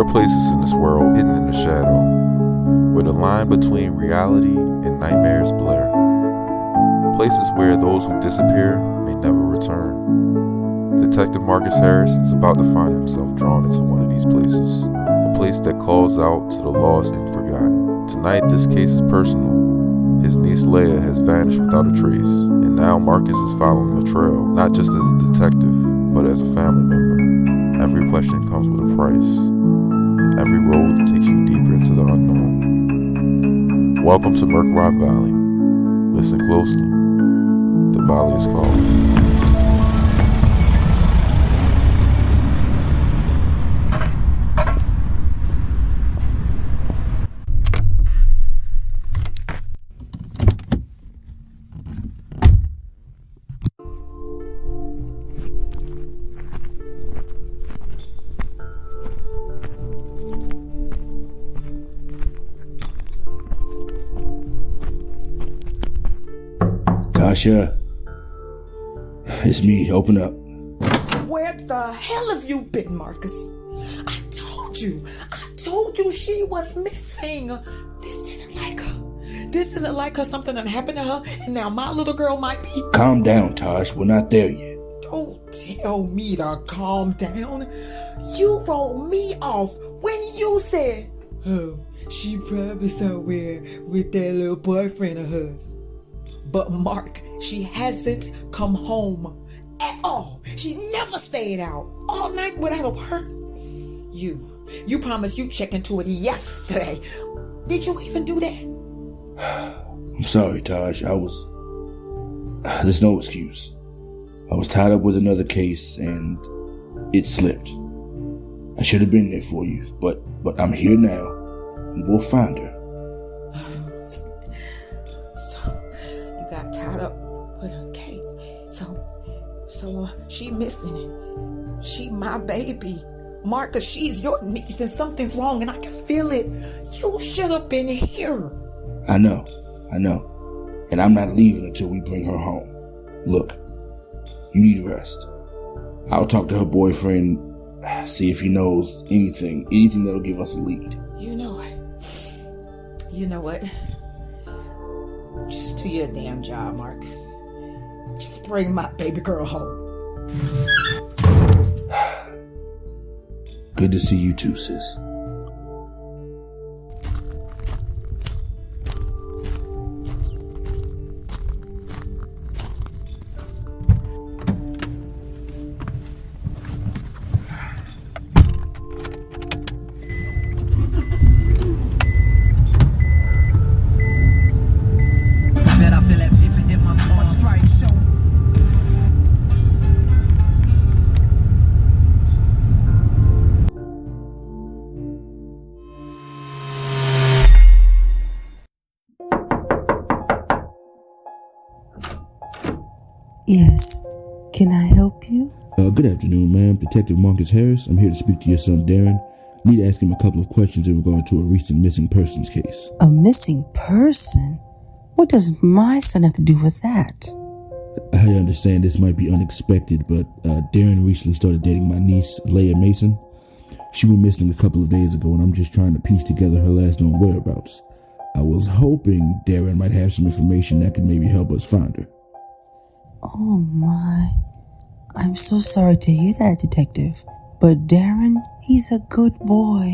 There are places in this world hidden in the shadow, where the line between reality and nightmares blur. Places where those who disappear may never return. Detective Marcus Harris is about to find himself drawn into one of these places, a place that calls out to the lost and forgotten. Tonight, this case is personal. His niece Laya has vanished without a trace, and now Marcus is following the trail, not just as a detective, but as a family member. Every question comes with a price. Every road takes you deeper into the unknown. Welcome to Murkrot Valley. Listen closely. The valley is calling. Tasha, it's me. Open up. Where the hell have you been, Marcus? I told you she was missing. This isn't like her. Something that happened to her, and now my little girl might be. Calm down, Taj. We're not there yet. Don't tell me to calm down. You wrote me off when you said, "Oh, she probably somewhere with that little boyfriend of hers." But Mark, she hasn't come home at all. She never stayed out all night without a word. You promised you'd check into it yesterday. Did you even do that? I'm sorry, Taj. There's no excuse. I was tied up with another case and it slipped. I should have been there for you, but I'm here now and we'll find her. So she missing it. She my baby. Marcus, she's your niece and something's wrong and I can feel it. You should have been here. I know. And I'm not leaving until we bring her home. Look, you need rest. I'll talk to her boyfriend, see if he knows anything that'll give us a lead. You know what? Just do your damn job, Marcus. Just bring my baby girl home. Good to see you too, sis. Yes. Can I help you? Good afternoon, ma'am. Detective Marcus Harris. I'm here to speak to your son, Darren. I need to ask him a couple of questions in regard to a recent missing persons case. A missing person? What does my son have to do with that? I understand this might be unexpected, but Darren recently started dating my niece, Laya Mason. She went missing a couple of days ago, and I'm just trying to piece together her last known whereabouts. I was hoping Darren might have some information that could maybe help us find her. Oh my. I'm so sorry to hear that, Detective. But Darren, he's a good boy.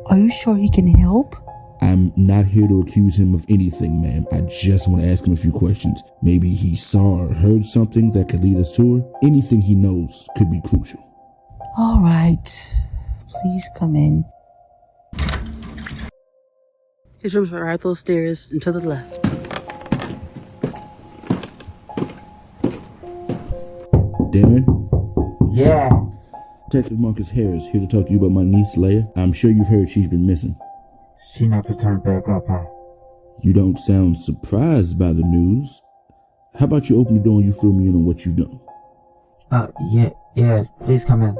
Are you sure he can help? I'm not here to accuse him of anything, ma'am. I just want to ask him a few questions. Maybe he saw or heard something that could lead us to her. Anything he knows could be crucial. All right. Please come in. His room's right up those stairs and to the left. Darren? Yeah. Detective Marcus Harris here to talk to you about my niece, Laya. I'm sure you've heard she's been missing. She never turned back up, huh? You don't sound surprised by the news. How about you open the door and you fill me in on what you know? Yeah, please come in.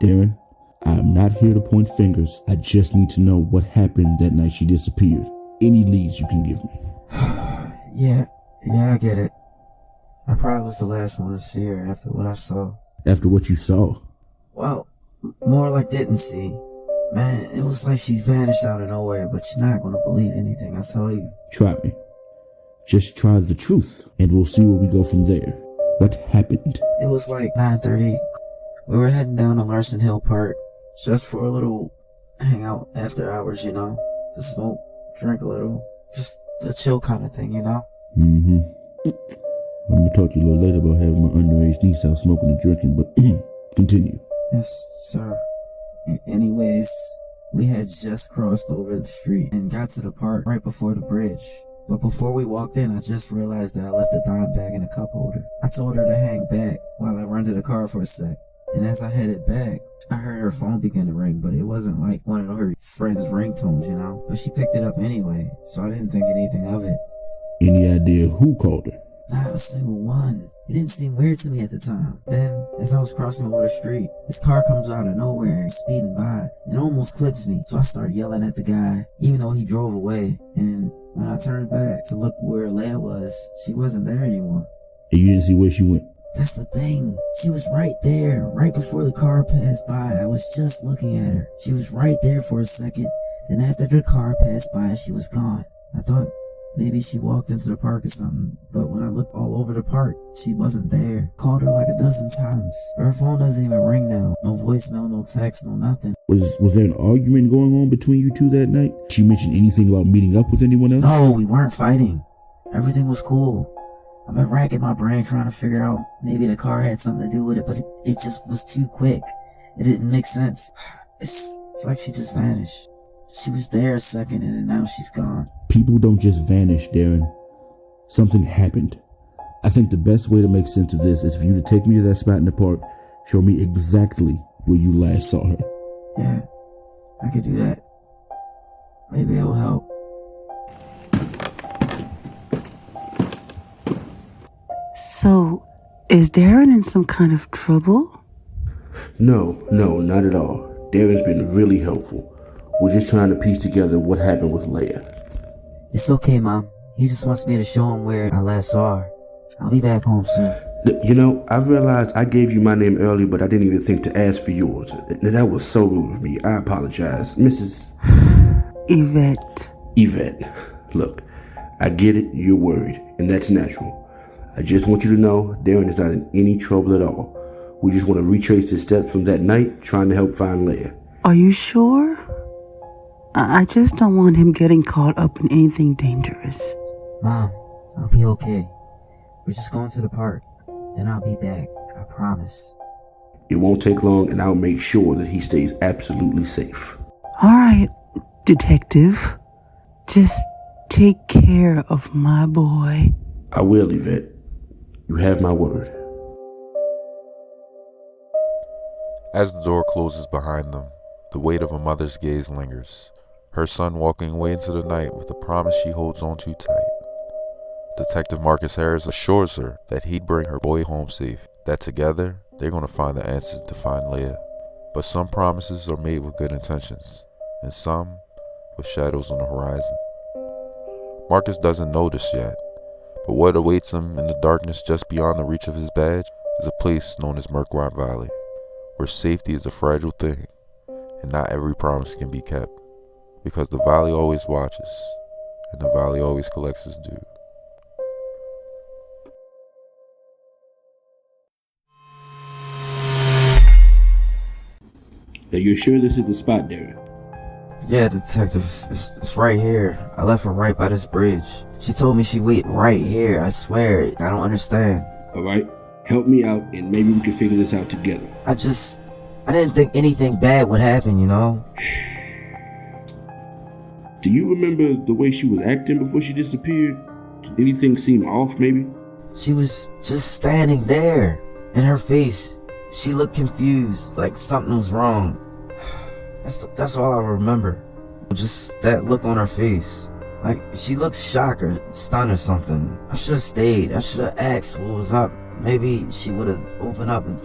Darren, I'm not here to point fingers. I just need to know what happened that night she disappeared. Any leads you can give me. Yeah, I get it. I probably was the last one to see her after what I saw. After what you saw? Well, More like didn't see. Man, it was like she vanished out of nowhere, but you're not gonna believe anything I tell you. Try me. Just try the truth, and we'll see where we go from there. What happened? It was like 9:30. We were heading down to Larson Hill Park, just for a little hangout after hours, you know? To smoke, drink a little, just the chill kind of thing, you know? Mm-hmm. I'm gonna talk to you a little later about having my underage niece out smoking and drinking, but continue. Yes, sir. Anyways, we had just crossed over the street and got to the park right before the bridge. But before we walked in, I just realized that I left a dime bag in a cup holder. I told her to hang back while I run to the car for a sec. And as I headed back, I heard her phone begin to ring, but it wasn't like one of her friends' ringtones, you know? But she picked it up anyway, so I didn't think anything of it. Any idea who called her? Not a single one. It didn't seem weird to me at the time. Then, as I was crossing over the street, this car comes out of nowhere and speeding by and almost clips me. So I start yelling at the guy, even though he drove away. And when I turned back to look where Laya was, she wasn't there anymore. And you didn't see where she went? That's the thing. She was right there, right before the car passed by. I was just looking at her. She was right there for a second. Then after the car passed by, she was gone. I thought maybe she walked into the park or something, but when I looked all over the park, she wasn't there. Called her like a dozen times. Her phone doesn't even ring now. No voicemail, no text, no nothing. Was there an argument going on between you two that night? She mentioned anything about meeting up with anyone else? No, we weren't fighting. Everything was cool. I've been racking my brain trying to figure out maybe the car had something to do with it, but it just was too quick. It didn't make sense. It's like she just vanished. She was there a second and then now she's gone. People don't just vanish, Darren. Something happened. I think the best way to make sense of this is for you to take me to that spot in the park, show me exactly where you last saw her. Yeah, I could do that. Maybe it'll help. So, is Darren in some kind of trouble? No, not at all. Darren's been really helpful. We're just trying to piece together what happened with Laya. It's okay, Mom. He just wants me to show him where I last saw her. I'll be back home soon. You know, I realized I gave you my name earlier, but I didn't even think to ask for yours. That was so rude of me. I apologize. Mrs. Yvette. Look, I get it. You're worried, and that's natural. I just want you to know Darren is not in any trouble at all. We just want to retrace his steps from that night, trying to help find Laya. Are you sure? I just don't want him getting caught up in anything dangerous. Mom, I'll be okay. We're just going to the park. Then I'll be back. I promise. It won't take long, and I'll make sure that he stays absolutely safe. All right, Detective. Just take care of my boy. I will, Yvette. You have my word. As the door closes behind them, the weight of a mother's gaze lingers. Her son walking away into the night with a promise she holds on to tight. Detective Marcus Harris assures her that he'd bring her boy home safe, that together they're going to find the answers to find Laya. But some promises are made with good intentions, and some with shadows on the horizon. Marcus doesn't know this yet, but what awaits him in the darkness just beyond the reach of his badge is a place known as Murkrot Valley, where safety is a fragile thing, and not every promise can be kept, because the valley always watches, and the valley always collects its due. Now, you're sure this is the spot, Darren? Yeah, Detective. It's right here. I left her right by this bridge. She told me she'd wait right here. I swear, I don't understand. Alright, help me out and maybe we can figure this out together. I didn't think anything bad would happen, you know? Do you remember the way she was acting before she disappeared? Did anything seem off, maybe? She was just standing there. In her face, she looked confused, like something was wrong. That's all I remember. Just that look on her face. Like, she looked shocked or stunned or something. I should have stayed. I should have asked what was up. Maybe she would have opened up and...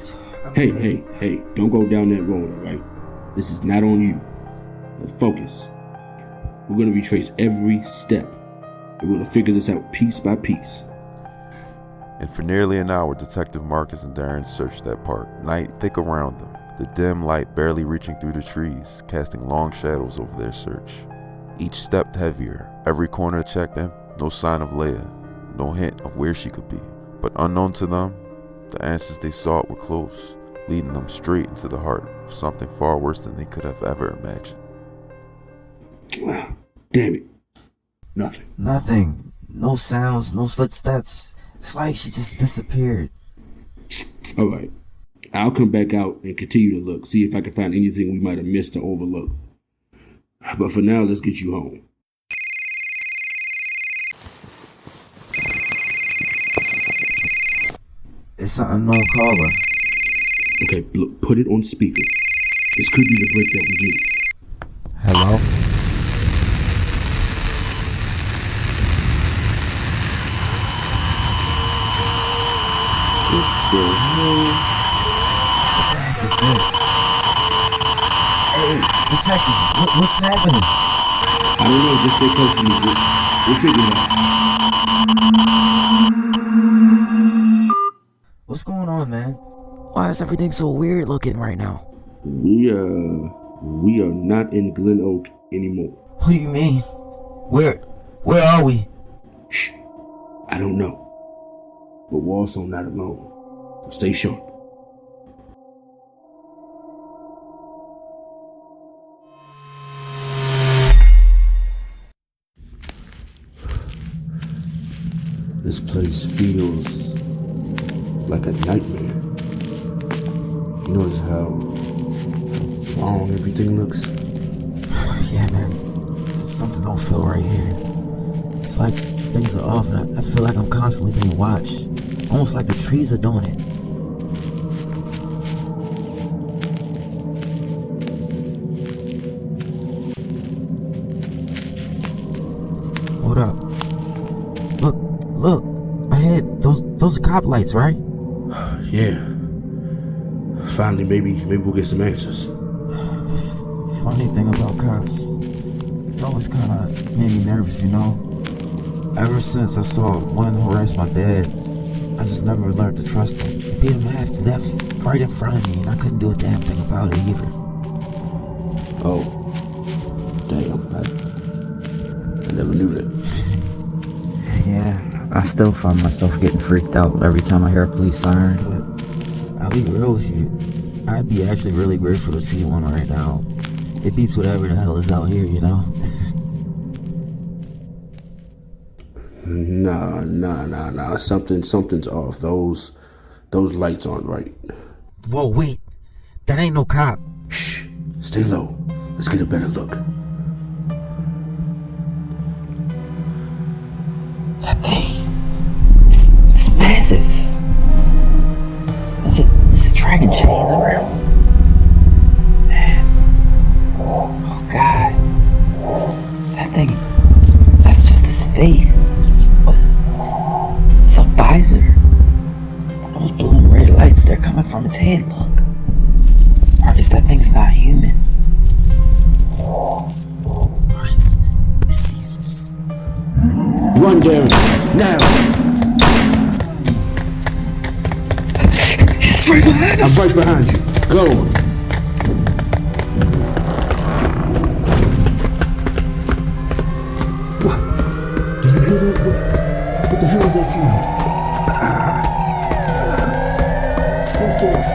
Hey, don't go down that road, alright? This is not on you. Focus. We're gonna retrace every step. We're gonna figure this out piece by piece. And for nearly an hour, Detective Marcus and Darren searched that park, night thick around them. the dim light barely reaching through the trees, casting long shadows over their search. Each stepped heavier, every corner checked in, no sign of Laya, no hint of where she could be. But unknown to them, the answers they sought were close, leading them straight into the heart of something far worse than they could have ever imagined. Damn it. Nothing. Nothing. No sounds, no footsteps. It's like she just disappeared. Alright. I'll come back out and continue to look, see if I can find anything we might have missed or overlooked. But for now, let's get you home. It's an unknown caller. Okay, look, put it on speaker. This could be the break that we need. Hello? What the hell? What the heck is this? Hey, detective, what's happening? I don't know, just stay close to me. We'll figure it out. What's going on, man? Why is everything so weird looking right now? We are not in Glen Oak anymore. What do you mean? Where are we? Shh. I don't know. But we're also not alone. Stay sharp. This place feels like a nightmare. You notice how wrong everything looks? Yeah, man. Something don't feel right here. It's like things are off and I feel like I'm constantly being watched. Almost like the trees are doing it. Hold up. Look. Ahead. Those are cop lights, right? Yeah. Finally, maybe we'll get some answers. Funny thing about cops, they always kinda made me nervous, you know? Ever since I saw one harass my dad, I just never learned to trust him. He beat him half to death right in front of me and I couldn't do a damn thing about it either. Oh. Damn. I never knew that. Yeah, I still find myself getting freaked out every time I hear a police siren. But I'll be real with you, I'd be actually really grateful to see one right now. It beats whatever the hell is out here, you know? Nah. Something's off. Those lights aren't right. Whoa, wait. That ain't no cop. Shh. Stay low. Let's get a better look. That thing. It's massive. Is it dragon chains around? Man. Oh God. That thing. That's just his face. What's it? It's a visor. Those blue and red lights, they're coming from his head, look. Or at least that thing's not human. It sees us. Run, Darren. Now. It's right behind us. I'm right behind you. Go. What? Do you hear that? What the hell is that sound? Something's...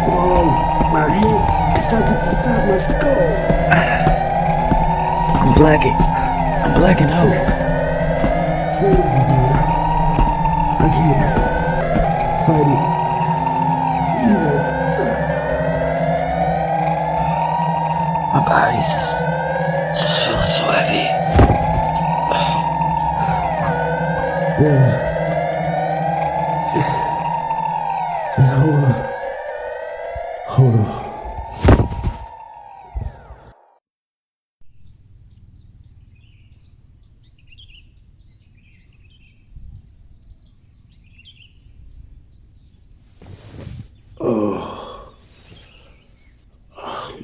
Whoa, my head, it's like it's inside my skull. I'm blacking out. Stay with me, dude. I can't fight it either. My body's just feeling so heavy. Damn. Just hold on.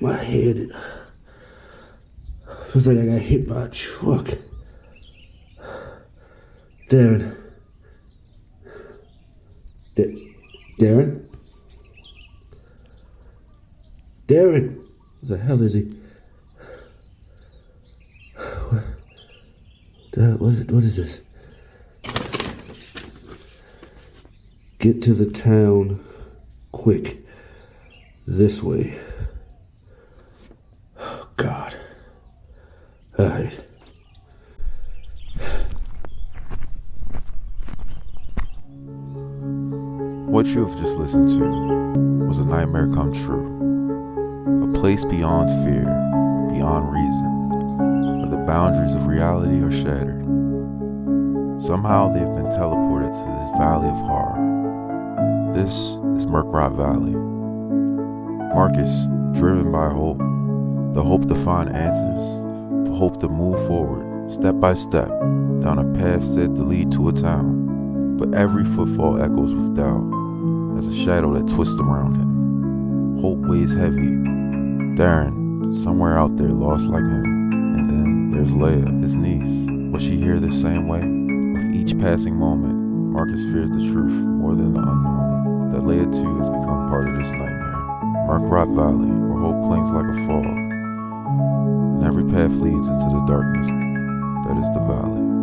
My head, it feels like I got hit by a truck. Darren? Darren! What the hell is he? What is this? Get to the town quick. This way. Oh, God. Alright. What you have just listened to was a nightmare come true. A place beyond fear, beyond reason, where the boundaries of reality are shattered. Somehow they've been teleported to this valley of horror. This is Murkrot Valley. Marcus, driven by hope, the hope to find answers, the hope to move forward, step by step, down a path said to lead to a town. But every footfall echoes with doubt, as a shadow that twists around him. Hope weighs heavy. Darren, somewhere out there lost like him. And then there's Laya, his niece. Will she hear the same way? With each passing moment, Marcus fears the truth more than the unknown, that Laya too has become part of this nightmare. Murkrot Valley, where hope clings like a fog, and every path leads into the darkness that is the valley.